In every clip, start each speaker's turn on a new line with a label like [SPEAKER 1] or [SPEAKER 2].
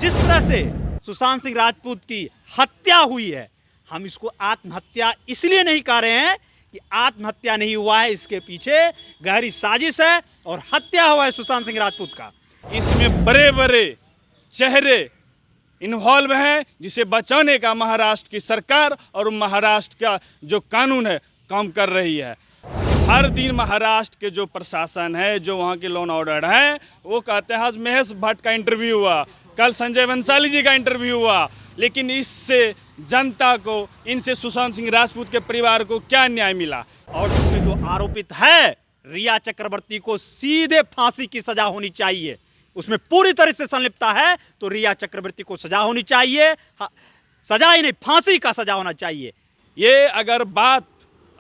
[SPEAKER 1] जिस तरह से सुशांत सिंह राजपूत की हत्या हुई है, हम इसको आत्महत्या इसलिए नहीं कह रहे हैं कि आत्महत्या नहीं हुआ है, इसके पीछे गहरी साजिश है और हत्या हुआ है सुशांत सिंह राजपूत का।
[SPEAKER 2] इसमें बड़े बड़े चेहरे इन्वॉल्व हैं, जिसे बचाने का महाराष्ट्र की सरकार और महाराष्ट्र का जो कानून है काम कर रही है। हर दिन महाराष्ट्र के जो प्रशासन है, जो वहाँ के लॉ एंड ऑर्डर है, वो कहते हैं आज महेश भट्ट का इंटरव्यू हुआ, कल संजय बंसाली जी का इंटरव्यू हुआ, लेकिन इससे जनता को, इनसे सुशांत सिंह राजपूत के परिवार को क्या न्याय मिला?
[SPEAKER 1] और उसमें जो आरोपित है रिया चक्रवर्ती को सीधे फांसी की सजा होनी चाहिए। उसमें पूरी तरह से संलिप्तता है तो रिया चक्रवर्ती को सजा होनी चाहिए, सजा ही नहीं फांसी का सजा होना चाहिए।
[SPEAKER 2] ये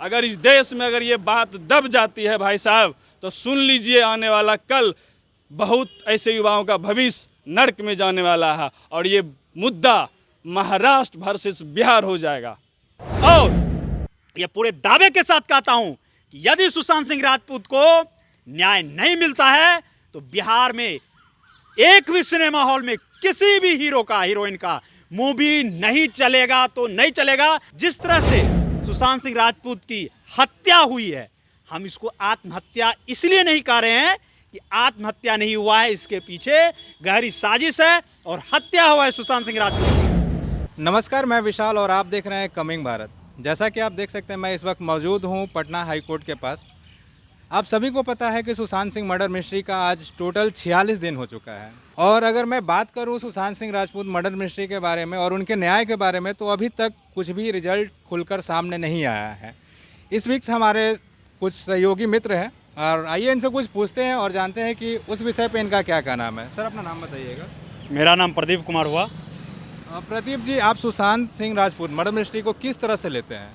[SPEAKER 2] अगर इस देश में अगर ये बात दब जाती है भाई साहब, तो सुन लीजिए आने वाला कल बहुत ऐसे युवाओं का भविष्य नर्क में जाने वाला है और ये मुद्दा महाराष्ट्र वर्सेस बिहार हो जाएगा।
[SPEAKER 1] और ये पूरे दावे के साथ कहता हूं कि यदि सुशांत सिंह राजपूत को न्याय नहीं मिलता है तो बिहार में एक भी सिनेमा हॉल में किसी भी हीरो का, हीरोइन का मूवी नहीं चलेगा तो नहीं चलेगा। जिस तरह से सुशांत सिंह राजपूत की हत्या हुई है, हम इसको आत्महत्या इसलिए नहीं कह रहे हैं कि आत्महत्या नहीं हुआ है, इसके पीछे गहरी साजिश है और हत्या हुआ है सुशांत सिंह राजपूत की।
[SPEAKER 3] नमस्कार, मैं विशाल और आप देख रहे हैं कमिंग भारत। जैसा कि आप देख सकते हैं, मैं इस वक्त मौजूद हूं पटना हाई कोर्ट के पास। आप सभी को पता है कि सुशांत सिंह मर्डर मिस्ट्री का आज टोटल 46 दिन हो चुका है। और अगर मैं बात करूं सुशांत सिंह राजपूत मर्डर मिस्ट्री के बारे में और उनके न्याय के बारे में, तो अभी तक कुछ भी रिजल्ट खुलकर सामने नहीं आया है। इस बीच हमारे कुछ सहयोगी मित्र हैं और आइए इनसे कुछ पूछते हैं और जानते हैं कि उस विषय पे इनका क्या कहना है। सर, अपना नाम बताइएगा।
[SPEAKER 1] मेरा नाम प्रदीप कुमार हुआ।
[SPEAKER 3] प्रदीप जी, आप सुशांत सिंह राजपूत मर्डर मिस्ट्री को किस तरह से लेते हैं?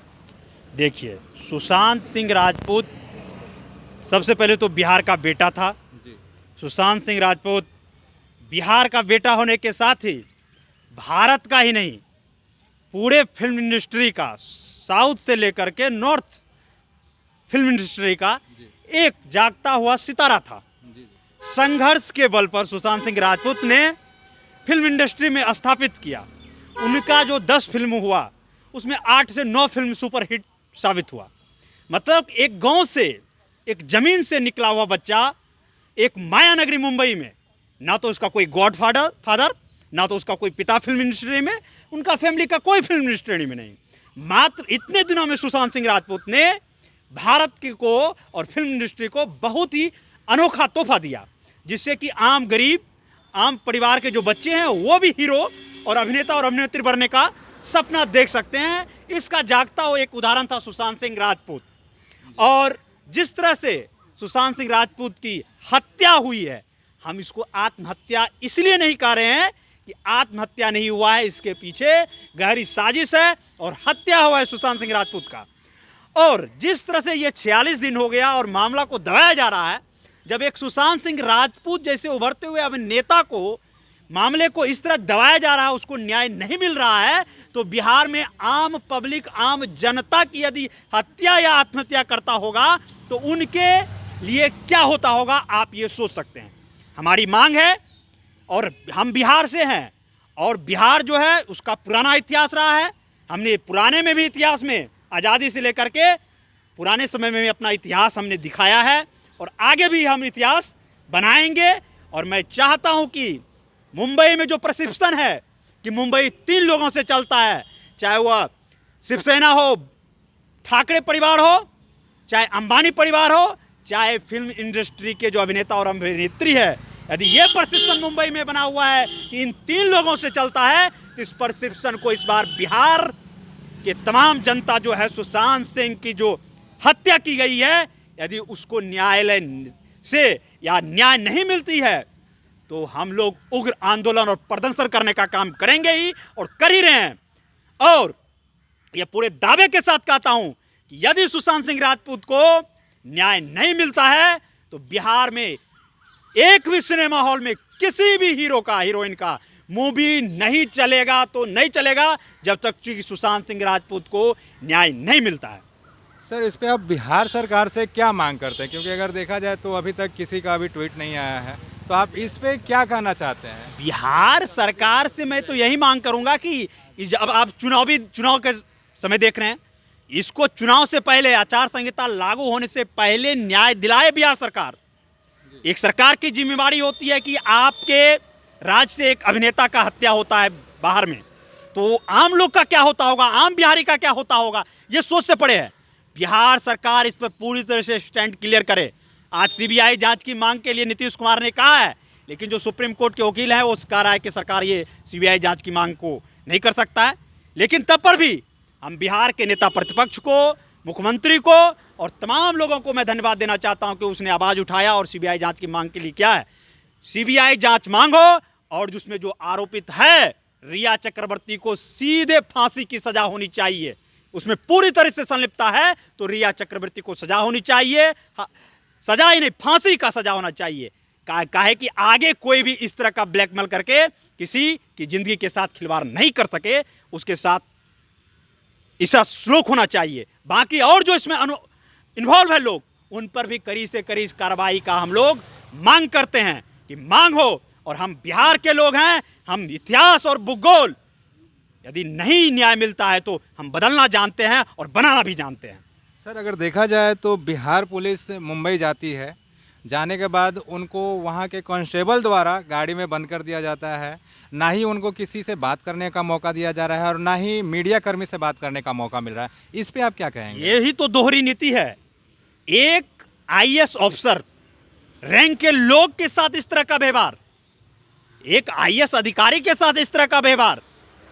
[SPEAKER 1] देखिए, सुशांत सिंह राजपूत सबसे पहले तो बिहार का बेटा था
[SPEAKER 3] जी।
[SPEAKER 1] सुशांत सिंह राजपूत बिहार का बेटा होने के साथ ही भारत का ही नहीं, पूरे फिल्म इंडस्ट्री का, साउथ से लेकर के नॉर्थ फिल्म इंडस्ट्री का एक जागता हुआ सितारा था। संघर्ष के बल पर सुशांत सिंह राजपूत ने फिल्म इंडस्ट्री में स्थापित किया। उनका जो 10 फिल्म हुआ, उसमें 8 से 9 फिल्म सुपरहिट साबित हुआ। मतलब एक गांव से, एक जमीन से निकला हुआ बच्चा एक माया नगरी मुंबई में, ना तो उसका कोई गॉड फादर, ना तो उसका कोई पिता फिल्म इंडस्ट्री में, उनका फैमिली का कोई फिल्म इंडस्ट्री में नहीं। मात्र इतने दिनों में सुशांत सिंह राजपूत ने भारत को और फिल्म इंडस्ट्री को बहुत ही अनोखा तोहफा दिया, जिससे कि आम गरीब, आम परिवार के जो बच्चे हैं वो भी हीरो और अभिनेता और अभिनेत्री बनने का सपना देख सकते हैं। इसका जागता हुआ एक उदाहरण था सुशांत सिंह राजपूत। और जिस तरह से सुशांत सिंह राजपूत की हत्या हुई है, हम इसको आत्महत्या इसलिए नहीं कह रहे हैं कि आत्महत्या नहीं हुआ है, इसके पीछे गहरी साजिश है और हत्या हुआ है सुशांत सिंह राजपूत का। और जिस तरह से ये 46 दिन हो गया और मामला को दबाया जा रहा है, जब एक सुशांत सिंह राजपूत जैसे उभरते हुए अभिनेता को, मामले को इस तरह दबाया जा रहा है, उसको न्याय नहीं मिल रहा है, तो बिहार में आम पब्लिक, आम जनता की यदि हत्या या आत्महत्या करता होगा तो उनके लिए क्या होता होगा, आप ये सोच सकते हैं। हमारी मांग है, और हम बिहार से हैं और बिहार जो है उसका पुराना इतिहास रहा है। हमने पुराने में भी इतिहास में आज़ादी से लेकर के पुराने समय में भी अपना इतिहास हमने दिखाया है और आगे भी हम इतिहास बनाएंगे। और मैं चाहता हूं कि मुंबई में जो परसेप्शन है कि मुंबई 3 लोगों से चलता है, चाहे वह शिवसेना हो, ठाकरे परिवार हो, चाहे अंबानी परिवार हो, चाहे फिल्म इंडस्ट्री के जो अभिनेता और अभिनेत्री है, यदि ये परसेप्शन मुंबई में बना हुआ है कि इन 3 लोगों से चलता है, तो इस परसेप्शन को इस बार बिहार के तमाम जनता जो है, सुशांत सिंह की जो हत्या की गई है, यदि उसको न्यायालय से या न्याय नहीं मिलती है तो हम लोग उग्र आंदोलन और प्रदर्शन करने का काम करेंगे ही और कर ही रहे हैं। और ये पूरे दावे के साथ कहता हूं कि यदि सुशांत सिंह राजपूत को न्याय नहीं मिलता है तो बिहार में एक भी सिनेमा हॉल में किसी भी हीरो का, हीरोइन का मूवी नहीं चलेगा तो नहीं चलेगा, जब तक कि सुशांत सिंह राजपूत को न्याय नहीं मिलता है।
[SPEAKER 3] सर, इस पे आप बिहार सरकार से क्या मांग करते हैं? क्योंकि अगर देखा जाए तो अभी तक किसी का भी ट्वीट नहीं आया है, तो आप इस पे क्या कहना चाहते हैं?
[SPEAKER 1] बिहार सरकार से मैं तो यही मांग करूंगा कि अब आप चुनाव के समय देख रहे हैं, इसको चुनाव से पहले, आचार संहिता लागू होने से पहले न्याय दिलाए बिहार सरकार। एक सरकार की जिम्मेदारी होती है कि आपके राज्य से एक अभिनेता का हत्या होता है बाहर में, तो आम लोग का क्या होता होगा, आम बिहारी का क्या होता होगा, ये सोच से पड़े है। बिहार सरकार इस पर पूरी तरह से स्टैंड क्लियर करे। आज सीबीआई जांच की मांग के लिए नीतीश कुमार ने कहा है, लेकिन जो सुप्रीम कोर्ट के वकील हैं वो कह रहा है कि सरकार ये सीबीआई जांच की मांग को नहीं कर सकता है। लेकिन तब पर भी हम बिहार के नेता प्रतिपक्ष को, मुख्यमंत्री को और तमाम लोगों को मैं धन्यवाद देना चाहता हूं कि उसने आवाज़ उठाया और सीबीआई जांच की मांग के लिए क्या है, सीबीआई जांच मांगो और जिसमें जो आरोपित है रिया चक्रवर्ती को सीधे फांसी की सजा होनी चाहिए। उसमें पूरी तरह से संलिप्तता है तो रिया चक्रवर्ती को सजा होनी चाहिए, सजा ही नहीं फांसी का सजा होना चाहिए। काहे कि आगे कोई भी इस तरह का ब्लैकमेल करके किसी की जिंदगी के साथ खिलवाड़ नहीं कर सके, उसके साथ इसका श्लोक होना चाहिए। बाकी और जो इसमें इन्वॉल्व है लोग, उन पर भी कड़ी से कड़ी कार्रवाई का हम लोग मांग करते हैं कि मांग हो। और हम बिहार के लोग हैं, हम इतिहास और भूगोल, यदि नहीं न्याय मिलता है तो हम बदलना जानते हैं और बनाना भी जानते हैं।
[SPEAKER 3] सर, अगर देखा जाए तो बिहार पुलिस मुंबई जाती है, जाने के बाद उनको वहाँ के कांस्टेबल द्वारा गाड़ी में बंद कर दिया जाता है, ना ही उनको किसी से बात करने का मौका दिया जा रहा है और ना ही मीडिया कर्मी से बात करने का मौका मिल रहा है। इस पे आप क्या कहेंगे?
[SPEAKER 1] यही तो दोहरी नीति है। एक आईएएस ऑफिसर रैंक के लोग के साथ इस तरह का व्यवहार, एक आईएएस अधिकारी के साथ इस तरह का व्यवहार,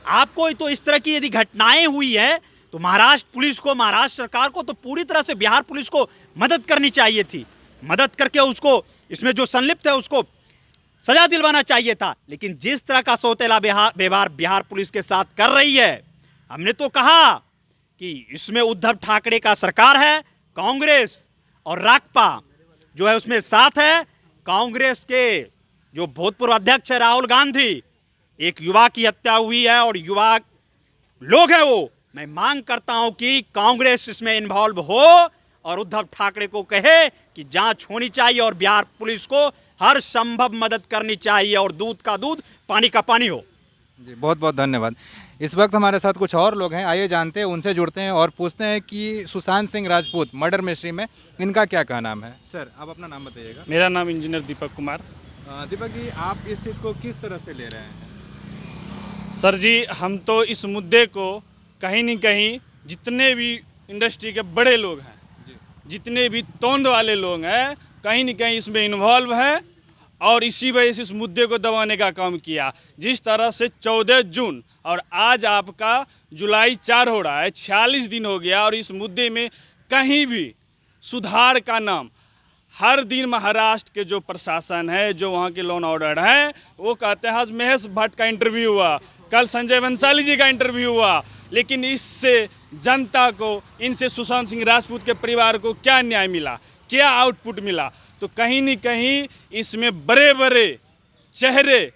[SPEAKER 1] आपको तो इस तरह की यदि घटनाएं हुई है तो महाराष्ट्र पुलिस को, महाराष्ट्र सरकार को तो पूरी तरह से बिहार पुलिस को मदद करनी चाहिए थी। मदद करके उसको, इसमें जो संलिप्त है उसको सजा दिलवाना चाहिए था। लेकिन जिस तरह का सौतेला व्यवहार बिहार पुलिस के साथ कर रही है, हमने तो कहा कि इसमें उद्धव ठाकरे का सरकार है, कांग्रेस और राकपा जो है उसमें साथ है। कांग्रेस के जो भूतपूर्व अध्यक्ष है राहुल गांधी, एक युवा की हत्या हुई है और युवा लोग हैं वो, मैं मांग करता हूं कि कांग्रेस इसमें इन्वॉल्व हो और उद्धव ठाकरे को कहे कि जांच होनी चाहिए और बिहार पुलिस को हर संभव मदद करनी चाहिए और दूध का दूध, पानी का पानी हो।
[SPEAKER 3] जी, बहुत बहुत धन्यवाद। इस वक्त हमारे साथ कुछ और लोग हैं, आइए जानते हैं, उनसे जुड़ते हैं और पूछते हैं कि सुशांत सिंह राजपूत मर्डर मिस्ट्री में इनका क्या नाम है। सर, आप अपना नाम बताइएगा।
[SPEAKER 2] मेरा नाम इंजीनियर दीपक कुमार।
[SPEAKER 3] दीपक जी, आप इस चीज़ को किस तरह से ले रहे हैं?
[SPEAKER 2] सर जी, हम तो इस मुद्दे को कहीं न कहीं जितने भी इंडस्ट्री के बड़े लोग हैं, जितने भी तोंद वाले लोग हैं, कहीं न कहीं इसमें इन्वॉल्व है और इसी वजह से इस मुद्दे को दबाने का काम किया। जिस तरह से 14 जून और आज आपका जुलाई 4 हो रहा है, 46 दिन हो गया और इस मुद्दे में कहीं भी सुधार का नाम, हर दिन महाराष्ट्र के जो प्रशासन है, जो वहाँ के लॉ एंड ऑर्डर है, वो कहते हैं आज महेश भट्ट का इंटरव्यू हुआ, कल संजय बंसाली जी का इंटरव्यू हुआ, लेकिन इससे जनता को, इनसे सुशांत सिंह राजपूत के परिवार को क्या न्याय मिला, क्या आउटपुट मिला? तो कहीं न कहीं इसमें बड़े बड़े चेहरे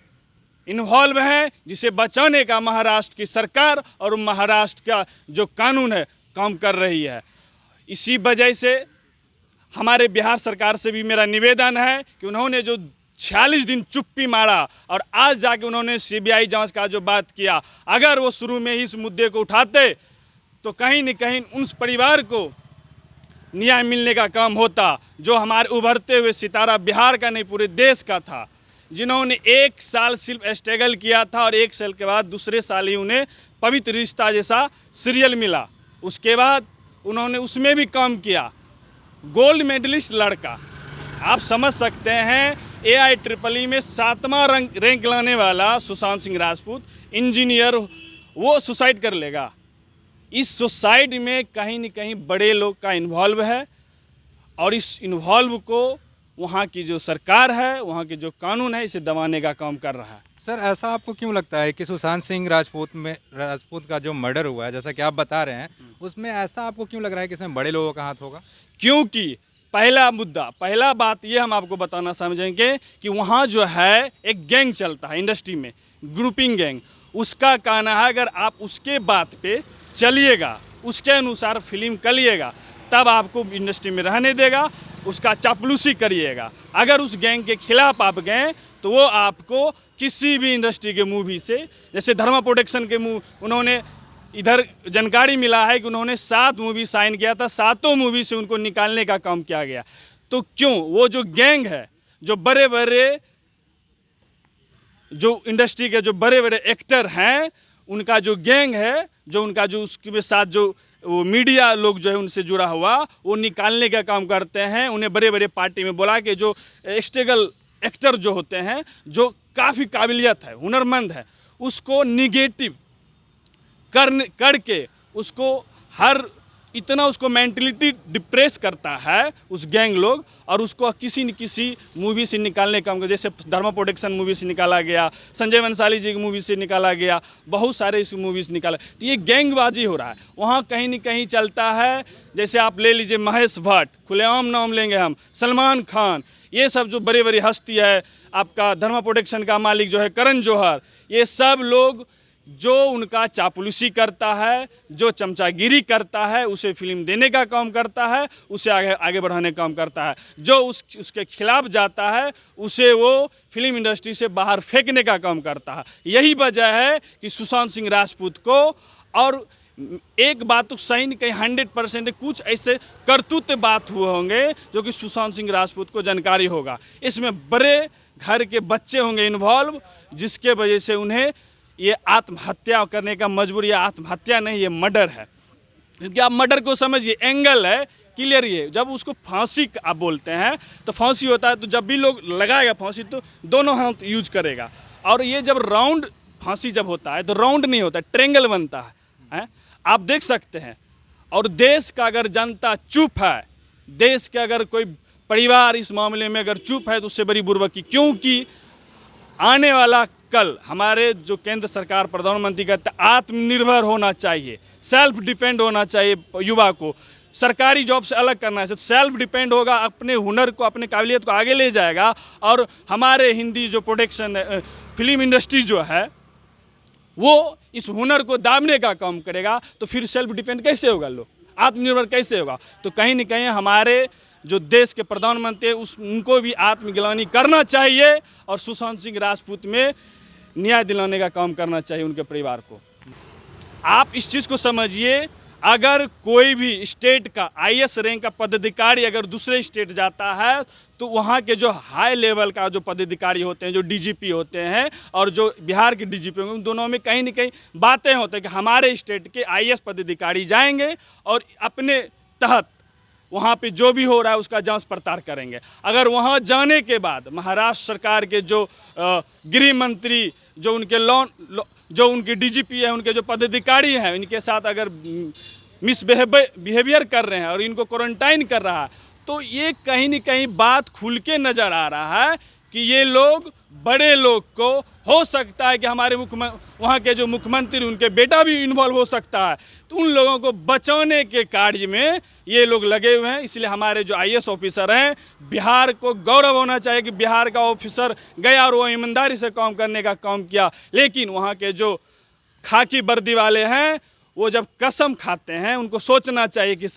[SPEAKER 2] इन्वॉल्व हैं, जिसे बचाने का महाराष्ट्र की सरकार और महाराष्ट्र का जो कानून है काम कर रही है। इसी वजह से हमारे बिहार सरकार से भी मेरा निवेदन है कि उन्होंने जो 46 दिन चुप्पी मारा और आज जाके उन्होंने सीबीआई जांच का जो बात किया, अगर वो शुरू में ही इस मुद्दे को उठाते तो कहीं न कहीं उस परिवार को न्याय मिलने का काम होता, जो हमारे उभरते हुए सितारा बिहार का नहीं पूरे देश का था, जिन्होंने 1 साल सिर्फ स्ट्रगल किया था और 1 साल के बाद दूसरे साल ही उन्हें पवित्र रिश्ता जैसा सीरियल मिला। उसके बाद उन्होंने उसमें भी काम किया। गोल्ड मेडलिस्ट लड़का, आप समझ सकते हैं, AIEEE में 7वां रैंक लाने वाला सुशांत सिंह राजपूत इंजीनियर, वो सुसाइड कर लेगा। इस सुसाइड में कहीं न कहीं बड़े लोग का इन्वॉल्व है और इस इन्वॉल्व को वहाँ की जो सरकार है, वहाँ के जो कानून है, इसे दबाने का काम कर रहा है।
[SPEAKER 3] सर, ऐसा आपको क्यों लगता है कि सुशांत सिंह राजपूत का जो मर्डर हुआ है, जैसा कि आप बता रहे हैं, उसमें ऐसा आपको क्यों लग रहा है कि इसमें बड़े लोगों का हाथ होगा?
[SPEAKER 2] क्योंकि पहला बात ये हम आपको बताना समझेंगे कि वहाँ जो है एक गैंग चलता है इंडस्ट्री में, ग्रुपिंग गैंग। उसका कहना है अगर आप उसके बात पे चलिएगा, उसके अनुसार फिल्म करिएगा, तब आपको इंडस्ट्री में रहने देगा। उसका चापलूसी करिएगा। अगर उस गैंग के खिलाफ आप गए तो वो आपको किसी भी इंडस्ट्री के मूवी से, जैसे धर्मा प्रोडक्शन के उन्होंने इधर जानकारी मिला है कि उन्होंने 7 मूवी साइन किया था, 7 मूवी से उनको निकालने का काम किया गया। तो क्यों वो जो गैंग है, जो बड़े बड़े जो इंडस्ट्री के जो बड़े बड़े एक्टर हैं, उनका जो गैंग है, जो उनका जो उसके साथ जो वो मीडिया लोग जो है उनसे जुड़ा हुआ, वो निकालने का काम करते हैं। उन्हें बड़े बड़े पार्टी में बुला के जो एक्सटेगल एक्टर जो होते हैं, जो काफ़ी काबिलियत है, हुनरमंद है, उसको निगेटिव करके उसको हर इतना उसको मेंटलिटी डिप्रेस करता है उस गैंग लोग, और उसको किसी न किसी मूवी से निकालने का, जैसे धर्मा प्रोडक्शन मूवी से निकाला गया, संजय बंसाली जी की मूवी से निकाला गया, बहुत सारे इस मूवी से निकाला। तो ये गैंगबाजी हो रहा है वहाँ कहीं न कहीं चलता है। जैसे आप ले लीजिए महेश भट्ट, खुलेआम नाम लेंगे हम, सलमान खान, ये सब जो बड़ी बड़ी हस्ती है, आपका धर्मा प्रोडक्शन का मालिक जो है करण जौहर, ये सब लोग जो उनका चापलूसी करता है, जो चमचागिरी करता है, उसे फिल्म देने का काम करता है, उसे आगे बढ़ाने का काम करता है। जो उसके खिलाफ जाता है उसे वो फिल्म इंडस्ट्री से बाहर फेंकने का काम करता है। यही वजह है कि सुशांत सिंह राजपूत को, और एक बात तो सही नहीं, कहीं 100% कुछ ऐसे करतूत बात हुए होंगे जो कि सुशांत सिंह राजपूत को जानकारी होगा। इसमें बड़े घर के बच्चे होंगे इन्वॉल्व, जिसके वजह से उन्हें ये आत्महत्या करने का मजबूरी, या आत्महत्या नहीं, ये मर्डर है। क्योंकि आप मर्डर को समझिए, एंगल है क्लियर। ये जब उसको फांसी आप बोलते हैं तो फांसी होता है, तो जब भी लोग लगाएगा फांसी तो दोनों हाथ यूज करेगा। और ये जब राउंड फांसी जब होता है तो राउंड नहीं होता, ट्रेंगल बनता है, आप देख सकते हैं। और देश का अगर जनता चुप है, देश के अगर कोई परिवार इस मामले में अगर चुप है, तो उससे बड़ी बुर्बकी, क्योंकि आने वाला कल हमारे जो केंद्र सरकार प्रधानमंत्री कहते हैं आत्मनिर्भर होना चाहिए, सेल्फ डिपेंड होना चाहिए, युवा को सरकारी जॉब से अलग करना है। तो सेल्फ डिपेंड होगा, अपने हुनर को, अपने काबिलियत को आगे ले जाएगा, और हमारे हिंदी जो प्रोडक्शन फिल्म इंडस्ट्री जो है वो इस हुनर को दाबने का काम करेगा। तो फिर सेल्फ डिपेंड कैसे होगा, लोग आत्मनिर्भर कैसे होगा? तो कहीं न कहीं हमारे जो देश के प्रधानमंत्री है उनको भी आत्मग्लानि करना चाहिए, और सुशांत सिंह राजपूत में न्याय दिलाने का काम करना चाहिए उनके परिवार को। आप इस चीज़ को समझिए, अगर कोई भी स्टेट का IAS रैंक का पदाधिकारी अगर दूसरे स्टेट जाता है, तो वहाँ के जो हाई लेवल का जो पदाधिकारी होते हैं, जो DGP होते हैं और जो बिहार के DGP होंगे, उन दोनों में कहीं न कहीं बातें होती हैं कि हमारे स्टेट के IAS पदाधिकारी जाएंगे और अपने तहत वहाँ पे जो भी हो रहा है उसका जांच पड़ताल करेंगे। अगर वहाँ जाने के बाद महाराष्ट्र सरकार के जो गृह मंत्री, जो उनके जो उनके DGP है, उनके जो पदाधिकारी हैं, इनके साथ अगर बिहेवियर कर रहे हैं और इनको क्वारंटाइन कर रहा है, तो ये कहीं न कहीं बात खुल के नज़र आ रहा है कि ये लोग, बड़े लोग को हो सकता है कि हमारे वहाँ के जो मुख्यमंत्री, उनके बेटा भी इन्वॉल्व हो सकता है। तो उन लोगों को बचाने के कार्य में ये लोग लगे हुए हैं। इसलिए हमारे जो IAS ऑफिसर हैं, बिहार को गौरव होना चाहिए कि बिहार का ऑफिसर गया और वो ईमानदारी से काम करने का काम किया। लेकिन वहाँ के जो खाकी वर्दी वाले हैं, वो जब कसम खाते हैं, उनको सोचना चाहिए कि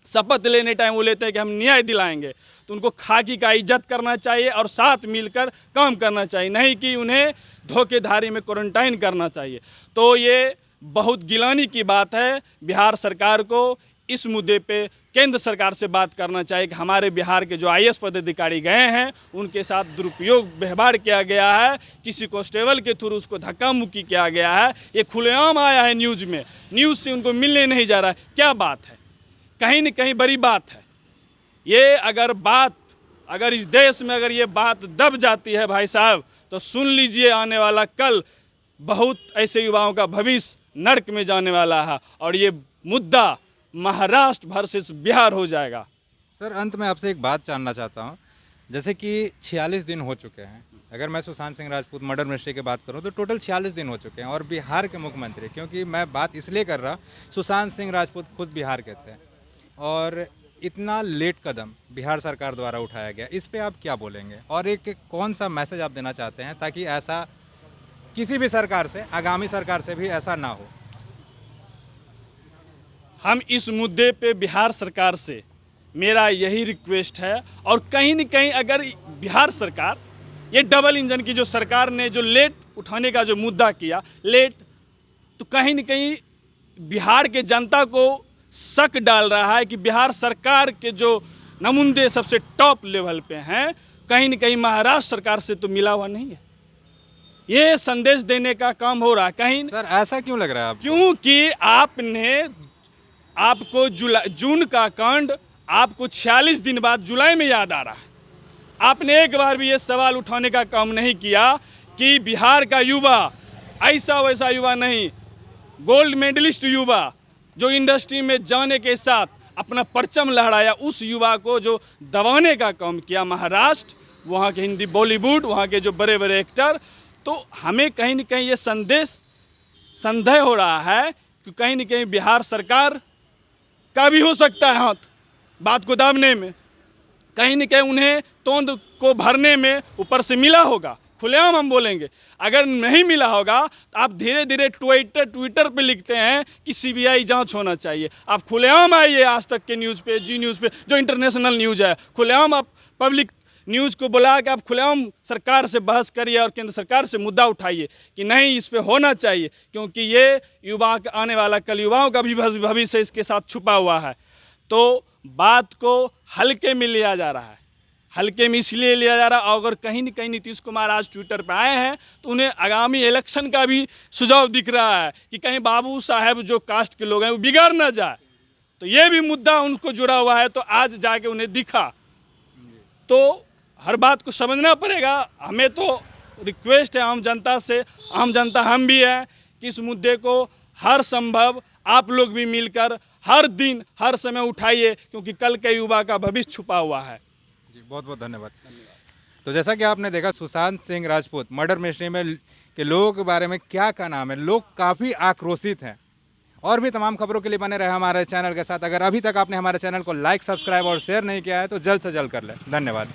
[SPEAKER 2] शपथ लेने टाइम वो लेते हैं कि हम न्याय दिलाएंगे, तो उनको खाकी का इज्जत करना चाहिए और साथ मिलकर काम करना चाहिए, नहीं कि उन्हें धोखेधारी में क्वारंटाइन करना चाहिए। तो ये बहुत गिलानी की बात है। बिहार सरकार को इस मुद्दे पे केंद्र सरकार से बात करना चाहिए कि हमारे बिहार के जो IAS पदाधिकारी गए हैं, उनके साथ दुरुपयोग व्यवहार किया गया है, किसी कांस्टेबल के थ्रू उसको धक्का मुक्की किया गया है। ये खुलेआम आया है न्यूज़ में, न्यूज़ से उनको मिलने नहीं जा रहा है। क्या बात है? कहीं न कहीं बड़ी बात है ये। अगर इस देश में अगर ये बात दब जाती है भाई साहब, तो सुन लीजिए, आने वाला कल बहुत ऐसे युवाओं का भविष्य नर्क में जाने वाला है, और ये मुद्दा महाराष्ट्र वर्सेस बिहार हो जाएगा।
[SPEAKER 3] सर, अंत में आपसे एक बात जानना चाहता हूँ। जैसे कि 46 दिन हो चुके हैं, अगर मैं सुशांत सिंह राजपूत मर्डर मिस्ट्री की बात करूं तो टोटल 46 दिन हो चुके हैं, और बिहार के मुख्यमंत्री, क्योंकि मैं बात इसलिए कर रहा, सुशांत सिंह राजपूत खुद बिहार के थे, और इतना लेट कदम बिहार सरकार द्वारा उठाया गया, इस पे आप क्या बोलेंगे? और एक कौन सा मैसेज आप देना चाहते हैं ताकि ऐसा किसी भी सरकार से, आगामी सरकार से भी ऐसा ना हो?
[SPEAKER 2] हम इस मुद्दे पे बिहार सरकार से मेरा यही रिक्वेस्ट है। और कहीं न कहीं अगर बिहार सरकार, ये डबल इंजन की जो सरकार ने जो लेट उठाने का जो मुद्दा किया लेट, तो कहीं न कहीं बिहार के जनता को शक डाल रहा है कि बिहार सरकार के जो नमुंदे सबसे टॉप लेवल पे हैं, कहीं न कहीं महाराष्ट्र सरकार से तो मिला हुआ नहीं है। ये संदेश देने का काम हो रहा है कहीं।
[SPEAKER 3] सर ऐसा क्यों लग रहा है आपको?
[SPEAKER 2] क्योंकि आपको जून का कांड आपको 46 दिन बाद जुलाई में याद आ रहा है। आपने एक बार भी ये सवाल उठाने का काम नहीं किया कि बिहार का युवा ऐसा वैसा युवा नहीं, गोल्ड मेडलिस्ट युवा जो इंडस्ट्री में जाने के साथ अपना परचम लहराया, उस युवा को जो दबाने का काम किया महाराष्ट्र, वहाँ के हिंदी बॉलीवुड, वहाँ के जो बड़े बड़े एक्टर। तो हमें कहीं न कहीं ये संदेह हो रहा है कि कहीं न कहीं बिहार सरकार का भी हो सकता है हाथ बात को दाबने में, कहीं न कहीं उन्हें तोंद को भरने में ऊपर से मिला होगा। खुलेआम हम बोलेंगे, अगर नहीं मिला होगा तो आप धीरे धीरे ट्विटर पे लिखते हैं कि सीबीआई जांच होना चाहिए। आप खुलेआम आइए आज तक के न्यूज़ पे, जी न्यूज़ पे, जो इंटरनेशनल न्यूज़ है, खुलेआम आप पब्लिक न्यूज़ को बुला के आप खुलेआम सरकार से बहस करिए और केंद्र सरकार से मुद्दा उठाइए कि नहीं इस पे होना चाहिए, क्योंकि ये युवा का आने वाला कल युवाओं का भी भविष्य इसके साथ छुपा हुआ है। तो बात को हल्के में लिया जा रहा है, हल्के में इसलिए लिया जा रहा है। अगर कहीं न कहीं नीतीश कुमार आज ट्विटर पे आए हैं तो उन्हें आगामी इलेक्शन का भी सुझाव दिख रहा है कि कहीं बाबू साहब जो कास्ट के लोग हैं वो बिगड़ ना जाए, तो ये भी मुद्दा उनको जुड़ा हुआ है। तो आज जाके उन्हें दिखा, तो हर बात को समझना पड़ेगा। हमें तो रिक्वेस्ट है आम जनता से, आम जनता हम भी हैं, कि इस मुद्दे को हर संभव आप लोग भी मिलकर हर दिन हर समय उठाइए, क्योंकि कल के युवा का भविष्य छुपा हुआ है।
[SPEAKER 3] जी बहुत बहुत धन्यवाद। तो जैसा कि आपने देखा सुशांत सिंह राजपूत मर्डर मिस्ट्री में के लोगों के बारे में क्या नाम है, लोग काफ़ी आक्रोशित हैं। और भी तमाम खबरों के लिए बने रहे हमारे चैनल के साथ। अगर अभी तक आपने हमारे चैनल को लाइक, सब्सक्राइब और शेयर नहीं किया है तो जल्द से जल्द कर लें। धन्यवाद।